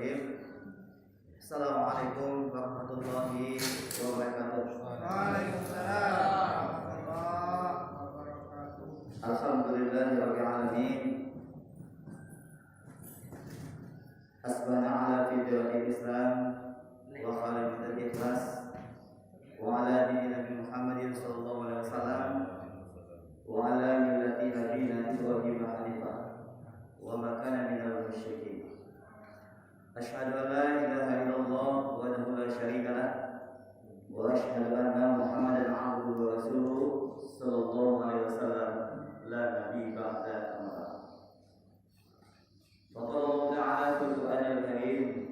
Bismillahirrahmanirrahim. Assalamualaikum warahmatullahi wabarakatuh. Waalaikumsalam warahmatullahi wabarakatuh. Alhamdulillahirabbil alamin. Hasbana ala fitratil Islam wa khalifatul ikhlas wa ala dini Nabi Muhammadin sallallahu alaihi wasallam wa ala millati nabiyina Ibrahim hanifah wa ma kana minal musyrikin. Asyhadu an la ilaha illallah wahdahu la syarika lah wa asyhadu anna Muhammadan abduhu wa rasuluhu sallallahu alaihi wasallam la nabi ba'da amma. Faqala Allah ta'ala fil Qur'anil Karim.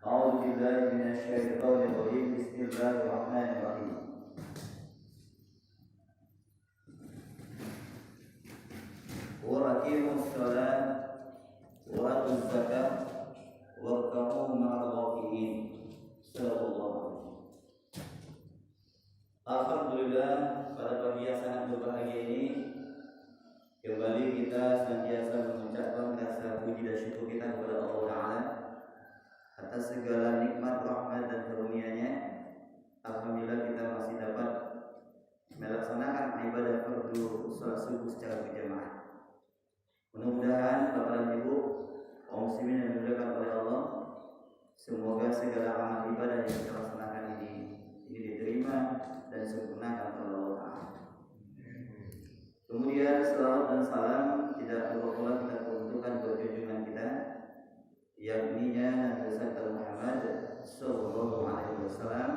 A'udzu billahi minasy syaithanir rajim. Bismillahirrahmanirrahim. Wa aqimus shalah wa atuz zakah warka'u ma'al raki'in. Sallallahu. Alhamdulillah, pada pagi yang sangat berbahagia ini kembali kita senantiasa mengucapkan rasa puji dan syukur kita kepada Allah Ta'ala atas segala nikmat, rahmat dan karunia-Nya. Alhamdulillah kita masih dapat melaksanakan ibadah fardu salat subuh secara berjamaah. Mudah-mudahan Bapak dan Ibu kaum muslimin yang dimuliakan oleh Allah, semoga segala amal ibadah yang kita laksanakan ini diterima dan sempurnakan oleh Allah Ta'ala. Kemudian salawat dan salam tidak lupa pula kita peruntukkan buat junjungan kita, yakni Nabi besar Muhammad sallallahu alaihi wasallam,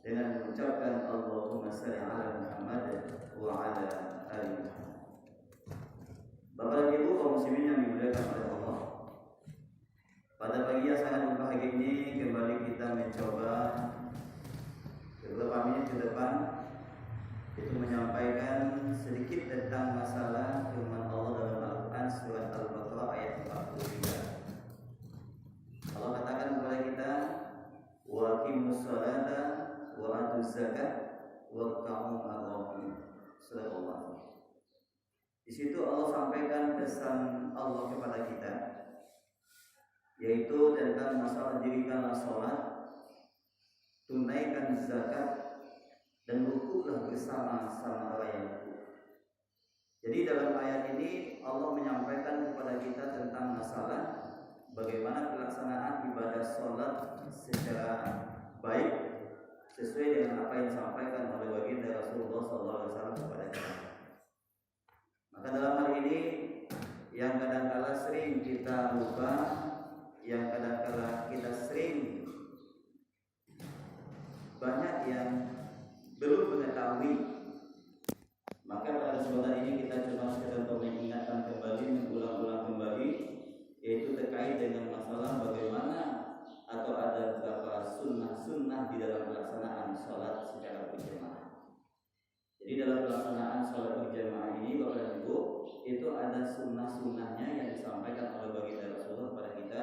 dengan mengucapkan Allahumma shalli ala Muhammad wa ala ali Muhammad. Bapak dan Ibu kaum muslimin yang dimuliakan oleh Allah, pada pagi yang sangat berbahagia ini kembali kita mencoba beberapa menit ke depan itu menyampaikan sedikit tentang masalah firman Allah dalam Al-Quran surat Al-Baqarah ayat 43. Allah katakan kepada kita, wa aqimus sholata wa atuz zakah warka'u ma'al raki'in. Subhanallah. Di situ Allah sampaikan pesan Allah kepada kita, yaitu tentang masalah dirikanlah sholat, tunaikan zakat, dan rukuklah bersama-sama orang yang rukuk. Jadi dalam ayat ini Allah menyampaikan kepada kita tentang masalah bagaimana pelaksanaan ibadah sholat secara baik sesuai dengan apa yang disampaikan oleh baginda Rasulullah SAW kepada kita. Maka dalam hal ini yang kadang-kala sering kita lupa, yang kadang-kala kita sering banyak yang belum mengetahui, maka pada kesempatan ini kita cuma sekedar mengingatkan kembali, mengulang-ulang kembali, yaitu terkait dengan masalah bagaimana atau ada beberapa sunnah-sunnah di dalam pelaksanaan sholat secara berjamaah. Jadi dalam pelaksanaan sholat berjamaah ini Bapak dan Ibu, itu ada sunnah-sunnahnya yang disampaikan oleh baginda Rasulullah kepada kita,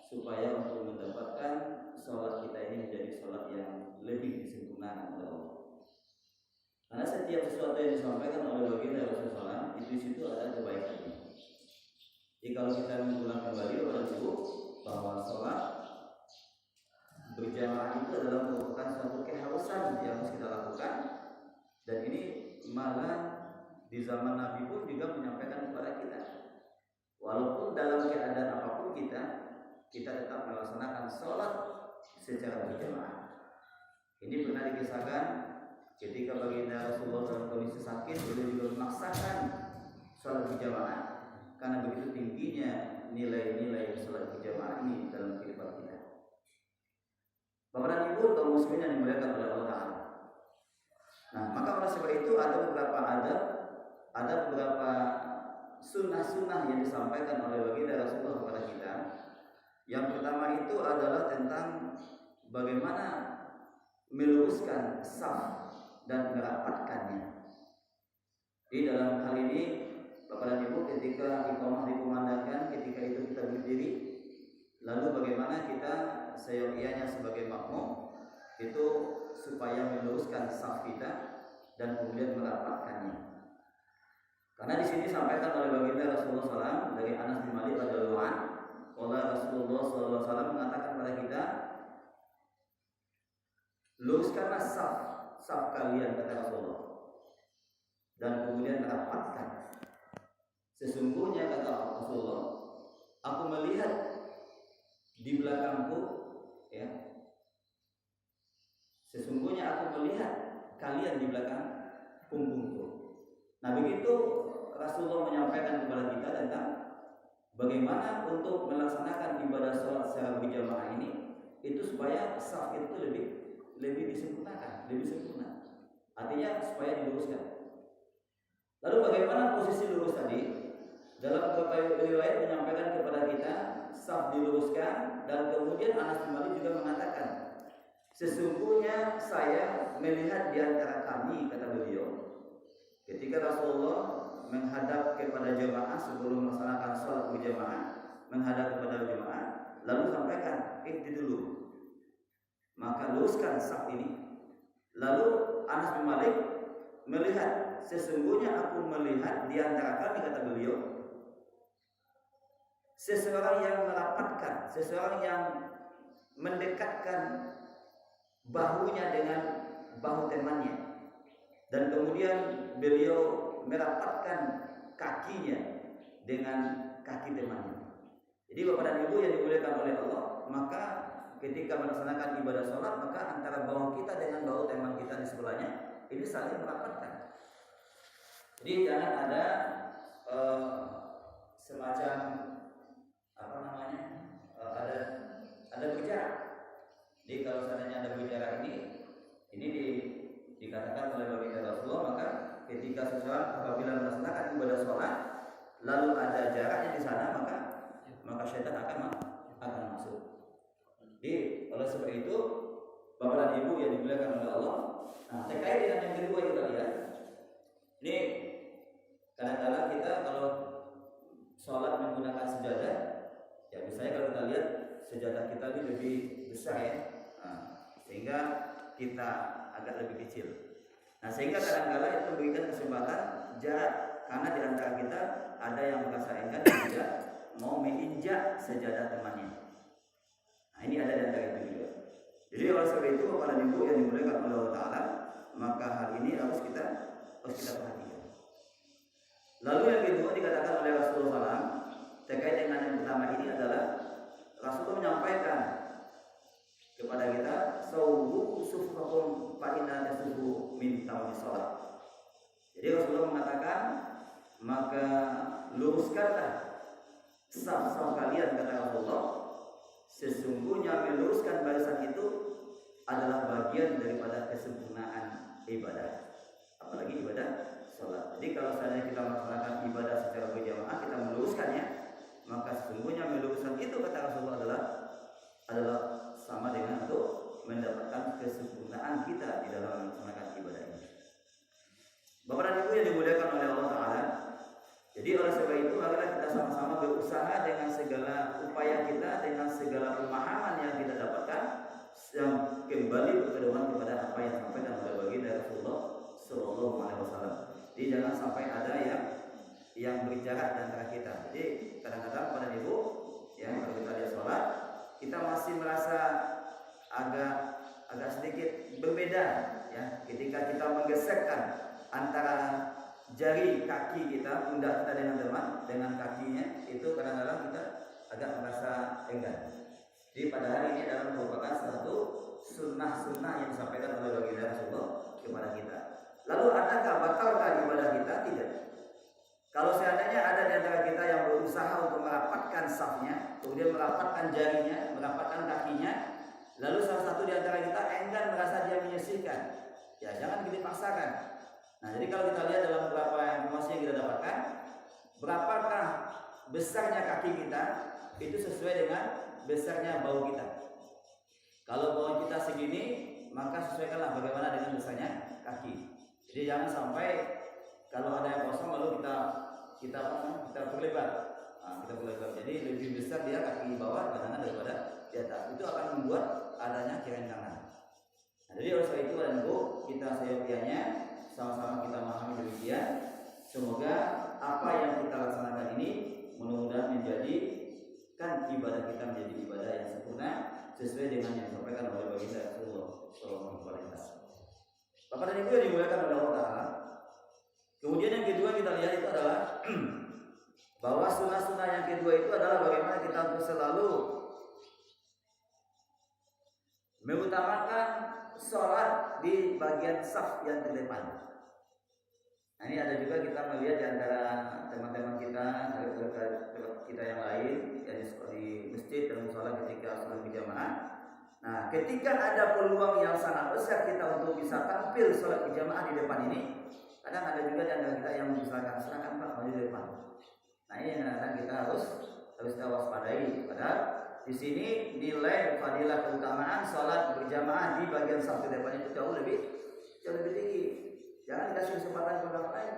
supaya untuk mendapatkan sholat kita ini menjadi sholat yang lebih disempurnakan oleh Allah. Karena setiap sesuatu yang disampaikan oleh baginda Rasulullah itu di situ ada kebaikannya. Jadi kalau kita mengulang kembali Bapak Ibu bahwa sholat berjamaah itu adalah merupakan suatu keharusan yang harus kita lakukan, dan ini malah di zaman Nabi pun juga menyampaikan kepada kita, walaupun dalam keadaan apapun kita tetap melaksanakan sholat secara berjamaah. Ini pernah dikisahkan ketika baginda Rasulullah dalam kondisi sakit, beliau juga memaksakan sholat berjamaah karena begitu tingginya nilai-nilai sholat berjamaah ini dalam kehidupan kita. Bapak dan Ibu kaum muslimin yang dimuliakan oleh Allah Ta'ala. Nah, maka oleh sebab itu ada beberapa sunnah-sunnah yang disampaikan oleh baginda Rasulullah kepada kita. Yang pertama itu adalah tentang bagaimana meluruskan saf dan merapatkannya. Di dalam hal ini Bapak dan Ibu, ketika iqamah dikumandangkan, ketika itu kita berdiri, lalu bagaimana kita seyogianya sebagai makmum itu supaya meluruskan saf kita dan kemudian merapatkannya. Karena di sini disampaikan oleh baginda Rasulullah SAW dari Anas bin Malik radhiyallahu anhu, qala Rasulullah SAW mengatakan kepada kita, luruskanlah saf kalian, kata Rasulullah, dan kemudian rapatkan. Sesungguhnya, kata Rasulullah, aku melihat di belakangku, ya, sesungguhnya aku melihat kalian di belakang punggungku. Nah, begitu Rasulullah menyampaikan kepada kita tentang bagaimana untuk melaksanakan ibadah sholat secara berjamaah ini, itu supaya saf itu lebih disempurnakan, lebih sempurna. Artinya supaya diluruskan. Lalu bagaimana posisi lurus tadi? Dalam beberapa riwayat menyampaikan kepada kita saf diluruskan, dan kemudian Anas bin Malik juga mengatakan, sesungguhnya saya melihat di antara kami, kata beliau, ketika Rasulullah menghadap kepada jemaah sebelum melaksanakan sholat berjamaah, menghadap kepada jemaah, lalu sampaikan, dulu, maka luruskan saf ini. Lalu Anas bin Malik melihat, sesungguhnya aku melihat di antara kami, kata beliau, seseorang yang merapatkan, seseorang yang mendekatkan bahunya dengan bahu temannya, dan kemudian beliau merapatkan kakinya dengan kaki temannya. Jadi Bapak dan Ibu yang dimuliakan oleh Allah, maka ketika melaksanakan ibadah sholat, maka antara bahu kita dengan bahu teman kita di sebelahnya ini saling merapatkan. Jadi jangan ada semacam ada berjarak. Jadi kalau seandainya ada berjarak ini dikatakan oleh baginda Rasulullah, maka ketika seseorang apabila melaksanakan ibadah sholat lalu ada jaraknya di sana, maka syaitan akan masuk. Jadi oleh sebab itu, Bapak dan Ibu yang dimuliakan oleh Allah, nah, terkait dengan yang kedua kita lihat, ini kadang-kadang kita kalau sholat menggunakan sejadah, ya misalnya kalau kita lihat sejadah kita ini lebih besar, ya, nah, sehingga kita agak lebih kecil. Nah, sehingga kadang-kadang itu memberikan kesempatan jarak, karena di antara kita ada yang merasa enggan dan tidak mau menginjak sejadah temannya. Nah, ini ada di antara itu juga. Jadi oleh sebab itu, Bapak dan Ibu yang dimuliakan oleh Allah Ta'ala, maka hal ini harus kita perhatikan. Lalu yang kedua dikatakan oleh Rasulullah SAW terkait dengan yang pertama ini adalah Rasulullah menyampaikan kepada kita, sawu sufukum fa inna tasufu min tamamis shalah. Jadi Rasulullah mengatakan, maka luruskanlah saf-saf kalian, kata Rasulullah, sesungguhnya meluruskan barisan itu adalah bagian daripada kesempurnaan ibadah, apalagi ibadah sholat. Jadi kalau seandainya kita melaksanakan ibadah secara berjamaah, kita meluruskannya, maka sesungguhnya meluruskan itu, kata Rasulullah, adalah sama dengan untuk mendapatkan kesempurnaan kita di dalam melaksanakan ibadah ini. Bapak dan Ibu yang dimuliakan oleh Allah Ta'ala, jadi oleh sebab itu marilah kita sama-sama berusaha dengan segala upaya kita, dengan segala pemahaman yang kita dapatkan, yang kembali berpedoman kepada apa yang disampaikan oleh baginda Rasulullah Sallallahu Alaihi Wasallam. Jadi jangan sampai ada yang berjarak di antara kita. Jadi kadang-kadang pada Ibu, ya, kalau kita lihat sholat, kita masih merasa agak sedikit berbeda, ya, ketika kita menggesekkan antara jari kaki kita, pundak kita dengan kakinya, itu kadang-kadang kita agak merasa enggan. Jadi pada hari ini adalah merupakan satu sunnah-sunnah yang disampaikan oleh baginda Rasulullah kepada kita. Lalu adakah batalkah ibadah kita? Tidak. Kalau seandainya ada di antara kita yang berusaha untuk merapatkan safnya, kemudian merapatkan jarinya, merapatkan kakinya, lalu salah satu di antara kita enggan merasa dia menyisihkan, ya jangan dipaksakan. Nah, jadi kalau kita lihat dalam beberapa informasi yang kita dapatkan, berapakah besarnya kaki kita, itu sesuai dengan besarnya bau kita. Kalau bau kita segini, maka sesuaikanlah bagaimana dengan besarnya kaki. Jadi jangan sampai kalau ada yang kosong lalu kita perlebar. Nah, kita perlebar. Jadi lebih besar dia kaki bawah badannya daripada di atas. Itu akan membuat adanya kerentangan. Nah, jadi oleh sebab itu Bu, kita seyogianya sama-sama kita memahami demikian. Semoga apa yang kita laksanakan ini mudah-mudahan menjadikan ibadah kita menjadi ibadah yang sempurna, sesuai dengan yang disampaikan oleh baginda Rasulullah Sallallahu Alaihi Wasallam. Bapak dan Ibu yang dimuliakan oleh Allah Taala. Kemudian yang kedua kita lihat itu adalah bahwa sunnah-sunnah yang kedua itu adalah bagaimana kita untuk selalu mengutamakan sholat di bagian saf yang terdepan. Nah, ini ada juga kita melihat di antara teman-teman kita, kita yang lain yang di masjid dan musola ketika sholat berjamaah. Nah, ketika ada peluang yang sangat besar kita untuk bisa tampil sholat berjamaah di depan ini, kadang ada juga di antara kita yang misalkan silakan Pak maju di depan. Nah, ini yang kadang kita harus waspadai. Padahal di sini nilai fadilah keutamaan sholat berjamaah di bagian saf depan itu jauh lebih tinggi. Jangan dikasih kesempatan kepada orang lain.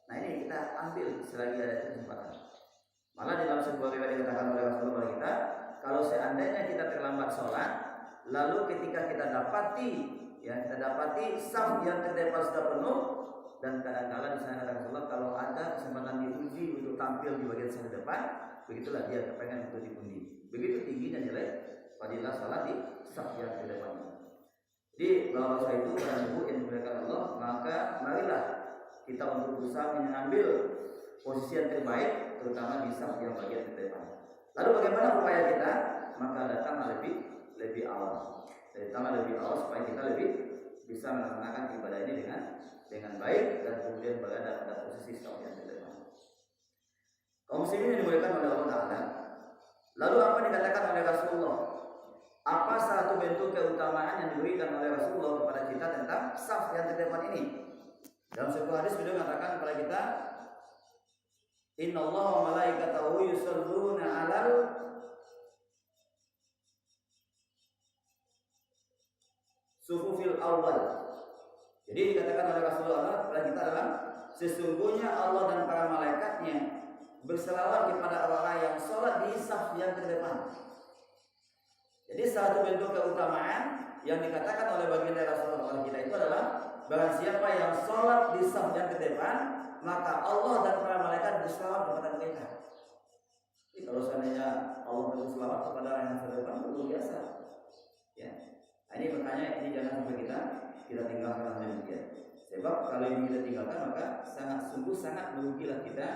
Nah, ini kita ambil selagi ada kesempatan. Malah dalam sebuah riwayat dikatakan oleh Rasulullah kepada kita, kalau seandainya kita terlambat sholat, lalu ketika kita dapati saf yang terdepan sudah penuh, dan kadang-kadang di sana kata Rasulullah, kalau ada kesempatan diuji untuk tampil di bagian saf depan, begitulah dia kepengen untuk diundi. Begitu tingginya nilai fadilah sholat di saf yang terdepan. Jadi bahwa itu para ibu yang dimuliakan Allah, maka marilah kita untuk berusaha mengambil posisi yang terbaik, terutama di saf yang bagian terdepan. Lalu bagaimana upaya kita? Maka datang lebih awal, supaya kita lebih bisa melaksanakan ibadah ini dengan baik dan kemudian berada pada posisi saf yang terdepan. Kaum muslimin yang dimuliakan oleh Allah Taala. Lalu apa dikatakan oleh Rasulullah? Apa satu bentuk keutamaan yang diberikan oleh Rasulullah kepada kita tentang saf yang terdepan ini? Dalam sebuah hadis beliau mengatakan kepada kita, Innallaha wa malaikatahu yusholluna 'alal sufufil awal. Jadi dikatakan oleh Rasulullah kepada kita adalah sesungguhnya Allah dan para malaikatnya berselawat kepada orang yang sholat di saf yang terdepan. Jadi satu bentuk keutamaan yang dikatakan oleh baginda Rasulullah kepada kita itu adalah barang siapa yang sholat di saf yang terdepan, maka Allah dan para malaikat berselawat kepada mereka. Jadi kalau seandainya Allah berselawat kepada orang yang terdepan, itu luar biasa. Ya, ini makanya ini jangan sampai kita tinggalkan hal demikian. Sebab kalau ini kita tinggalkan, maka sangat merugilah kita.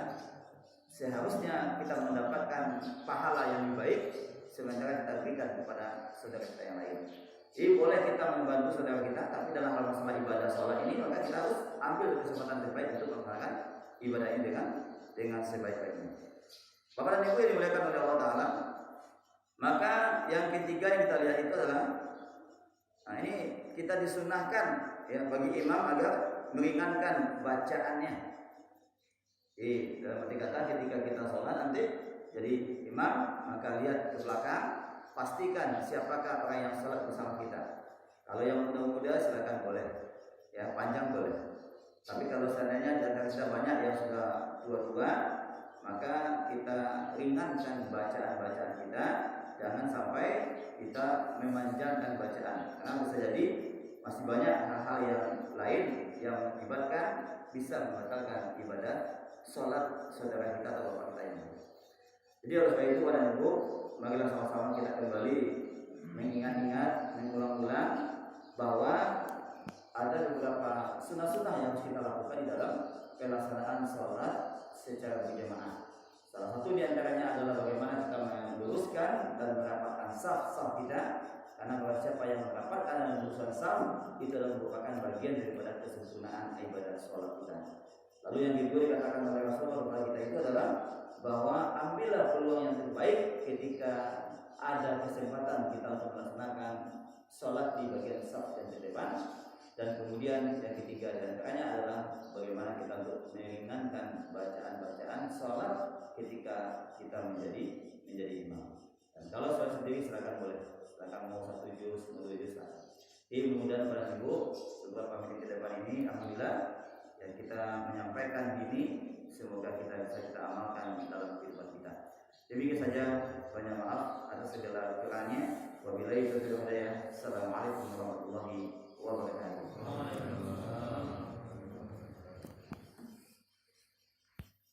Seharusnya kita mendapatkan pahala yang lebih baik sementara kita berikan kepada saudara kita yang lain. Jadi boleh kita membantu saudara kita, tapi dalam hal masalah ibadah sholat ini maka kita harus ambil kesempatan terbaik untuk melaksanakan ibadah ini dengan sebaik-baiknya. Bapak dan Ibu yang dimuliakan oleh Allah Taala, maka yang ketiga yang kita lihat itu adalah, nah ini kita disunahkan ya bagi imam agar meringankan bacaannya. Jadi dalam arti kata ketika kita sholat nanti jadi imam, maka lihat ke belakang, pastikan siapakah orang yang sholat bersama kita. Kalau yang muda-muda silakan boleh, ya panjang boleh. Tapi kalau seandainya dan kita banyak yang sudah tua-tua, maka kita ringankan bacaan-bacaan kita, jangan sampai kita memanjangkan bacaan. Karena bisa jadi masih banyak hal-hal yang lain yang mengakibatkan bisa membatalkan ibadah sholat saudara kita atau bapak kita yang lain. Jadi oleh sebab itu pada ibu, marilah sama-sama kita kembali mengingat-ingat, mengulang-ulang bahwa ada beberapa sunnah-sunnah yang harus kita lakukan di dalam pelaksanaan sholat secara berjamaah. Salah satu di antaranya adalah bagaimana kita meluruskan dan merapatkan saf-saf kita, karena barang siapa yang merapatkan dan meluruskan saf itu adalah merupakan bagian daripada kesempurnaan ibadah sholat kita. Lalu yang kedua dikatakan oleh Rasulullah kepada kita itu adalah bahwa ambillah peluang yang terbaik ketika ada kesempatan kita untuk melaksanakan sholat di bagian saf yang terdepan. Dan kemudian yang ketiga diantaranya adalah bagaimana kita untuk meringankan bacaan-bacaan sholat ketika kita menjadi imam. Dan kalau sholat sendiri silakan boleh, silakan mau 1 juz, mau 2 juz. Jadi mudah-mudahan pada ibu beberapa menit ke depan ini, alhamdulillah yang kita menyampaikan ini semoga kita bisa kita amalkan dalam kehidupan kita. Demikian saja, banyak maaf atas segala kekurangannya. Wabillahi taufiq wal hidayah. Assalamualaikum warahmatullahi wabarakatuh.